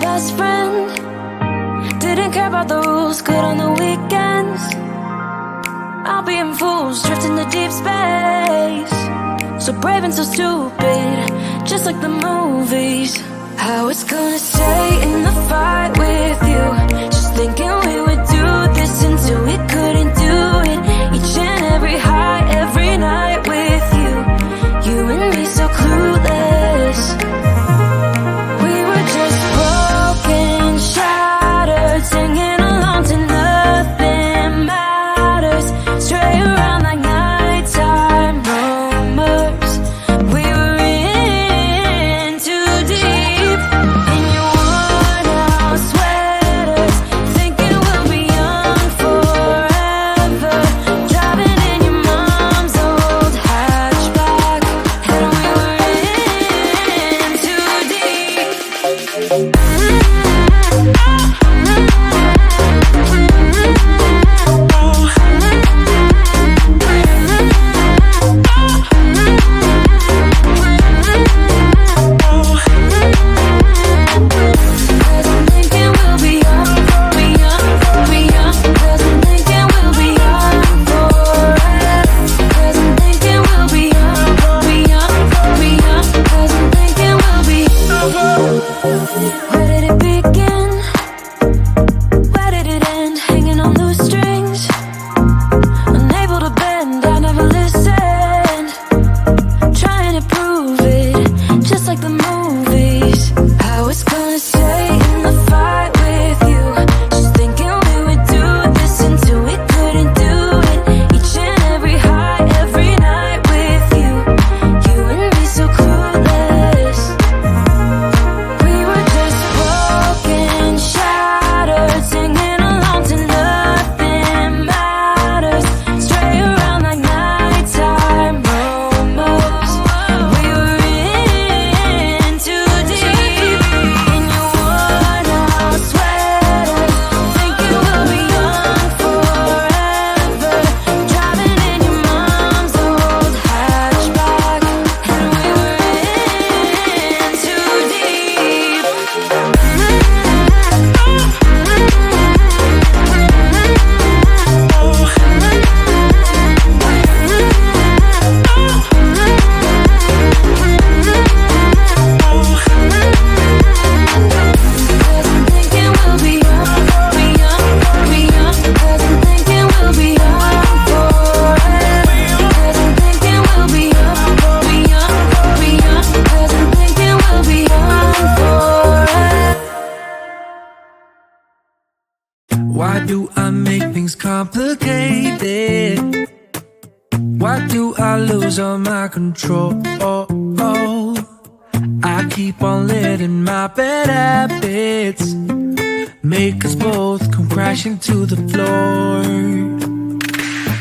best friend. Didn't care about the rules, good on the weekends. I'll be in fools, drifting to deep space. So brave and so stupid, just like the movies. I was gonna stay in the fight with you, just thinking we would do this until we couldn't do it. Each and every high, every night with you, you and me so clueless. We were just broken, shattered, singing along to nothing matters. Stray around like nighttime rumors. We were in too deep. In your worn out sweaters, thinking we'll be young forever. Driving in your mom's old hatchback, and we were in too deep. Cause I'm thinking we'll be young, be young, be young. Cause I'm thinking we'll be young forever. Cause I'm thinking we'll be young, be young, be young. Cause I'm thinking we'll be. Where did it begin? Where did it end? Hanging on loose strings, unable to bend. I never listened, trying to prove it, just like the movies. I was gonna stay in the fight with you, just thinking we would do this until we couldn't do it. Each and every high, every night with you, you and me so clueless. We were just broken, shattered, singing along to nothing matters. Stray around like nighttime rumors. We were in too deep. In your worn out sweaters, thinking we'll be young forever. Driving in your mom's old hatchback, and we were in too deep. Cause I'm thinking we'll be young, be young, be young. Cause I'm thinking we'll be young forever. Cause I'm thinking we'll be young, be young, be young. Cause I'm thinking we'll be young forever. Why do I make things complicated? Why do I lose all my control? I keep on letting my bad habits make us both come crashing to the floor.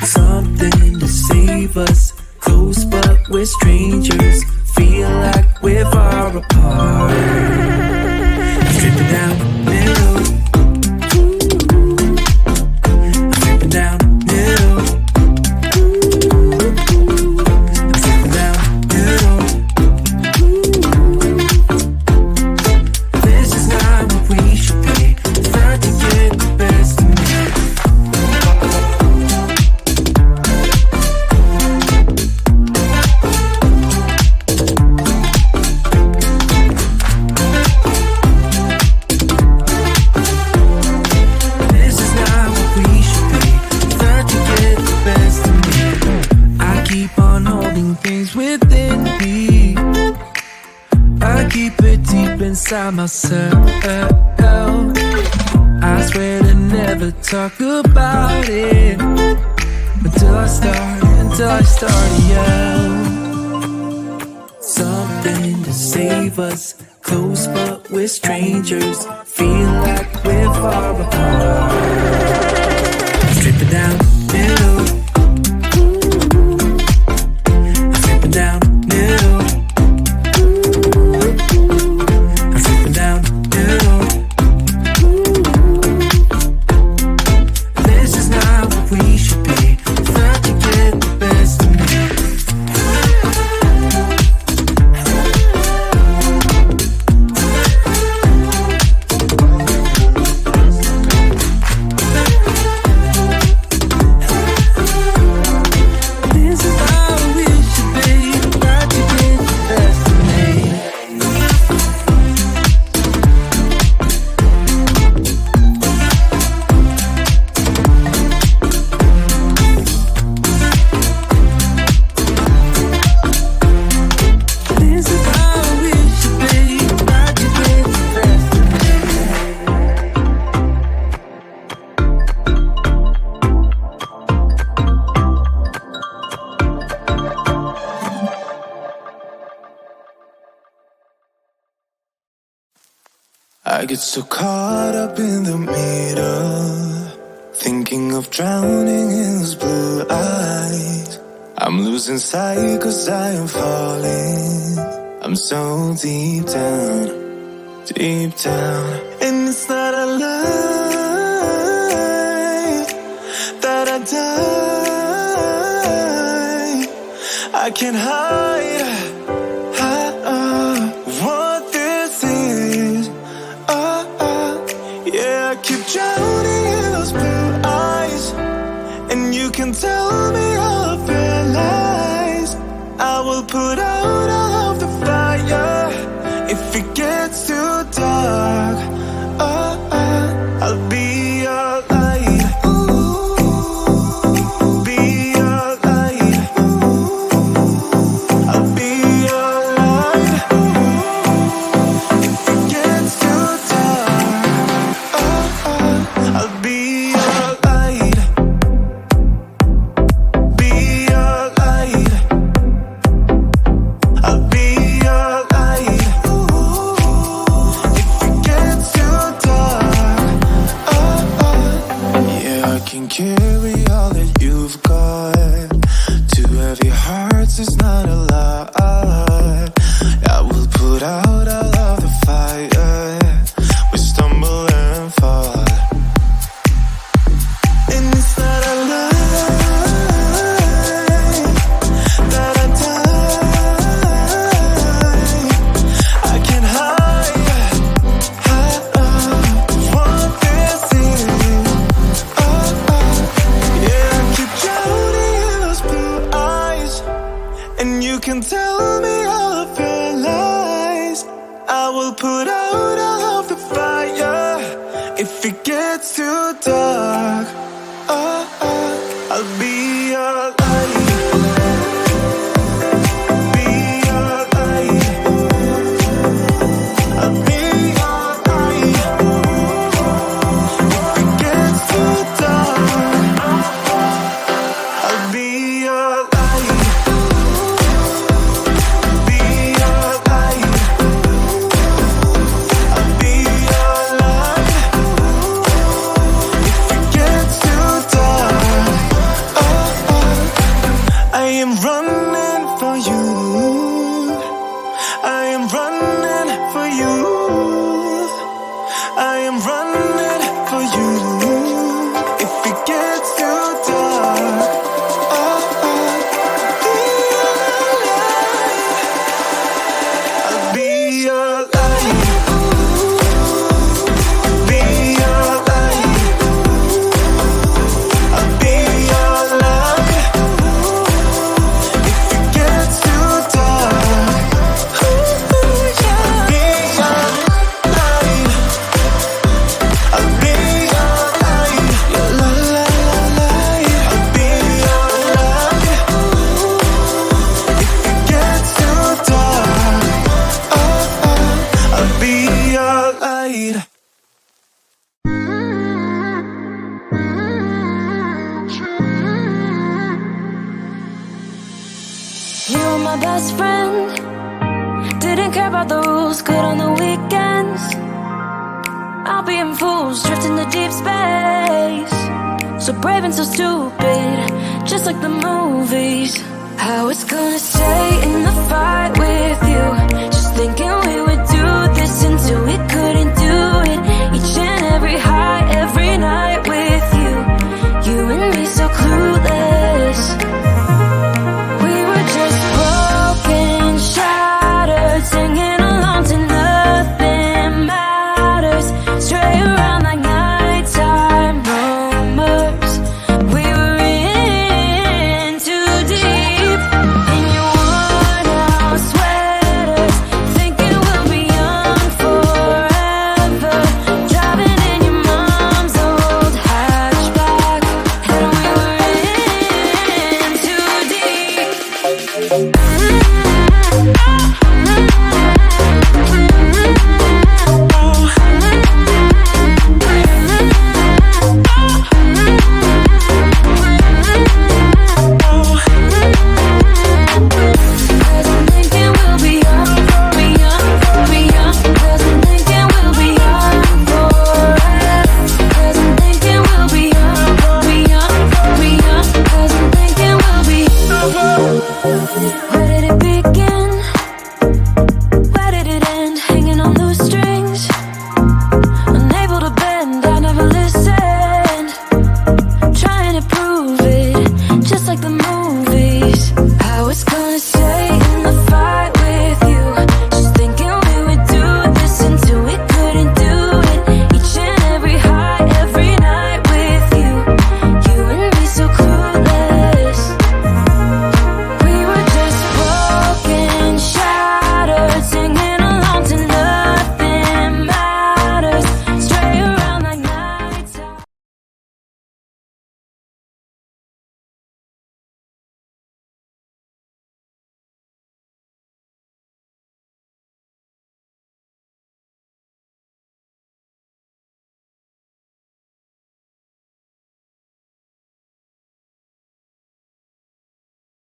Something to save us, close but we're strangers. Feel like we're far apart. I'm stripping down the middle. I'm stripping down the middle. I'm stripping down the middle. This is not what we should be. Trying to get the best of me. This is not what we should be. Trying to get the best of me. I keep on holding things within me. I keep it deep inside myself. I swear to never talk about it until I start to yell. Something to save us, close but we're strangers. Feel like we're far apart. I'm stripping down the middle. I'm stripping down the middle. I'm stripping down the middle. This is not what we should be. Trying to get the best of me. get so caught up in the middle, thinking of drowning in those blue eyes. I'm losing sight 'cause I am falling. I'm so deep down, deep down. And it's not a lie that I die. I can't hide what this is. Yeah, I keep drowning in those blue eyes, and you can tell me all of your lies. I will put out all of the fire if it gets too dark. I'll be your light. Be your light. I'll be your light. If it gets too dark, I'll be your light. Be your light. I'll be your light. If it gets too dark, yeah, I can carry all that you've got. Two heavy hearts is not a lot. I will put out all of the fire. We stumble and fall, and it's not a lie that I die. I can't hide what this is. Yeah, I keep drowning in those blue eyes, and you can tell me all of your lies. I will put out all of the fire if it gets too dark. I'll be your light. Be your light. I'll be your light. If it gets too dark, I'll be your light. Be your light. I'll be your light. If it gets too dark, I am running for you. I am running for you. I am running for you. If it gets too dark, I'll be your light. Be your light. I'll be your light. If it gets too dark, I'll be your light. I'll be your light. Your light. I'll be your light. If it gets too dark, I'll be your light. You were my best friend. Didn't care about the rules, good on the weekends. I'll be in fools, drifting to deep space. So brave and so stupid, just like the movies. How it's gonna stay in the fight with you. Just thinking we would do this until we couldn't do it. Each and every high, every night with you. You and me so clueless. We were just broken, shattered, singing along to nothing matters. Stray around like nighttime rumors. We were in too deep. In your worn out sweaters, thinking we'll be young forever. Driving in your mom's old hatchback, and we were in too deep. Cause I'm thinking we'll be young, 'cause I'm thinking we'll be young Where did it begin?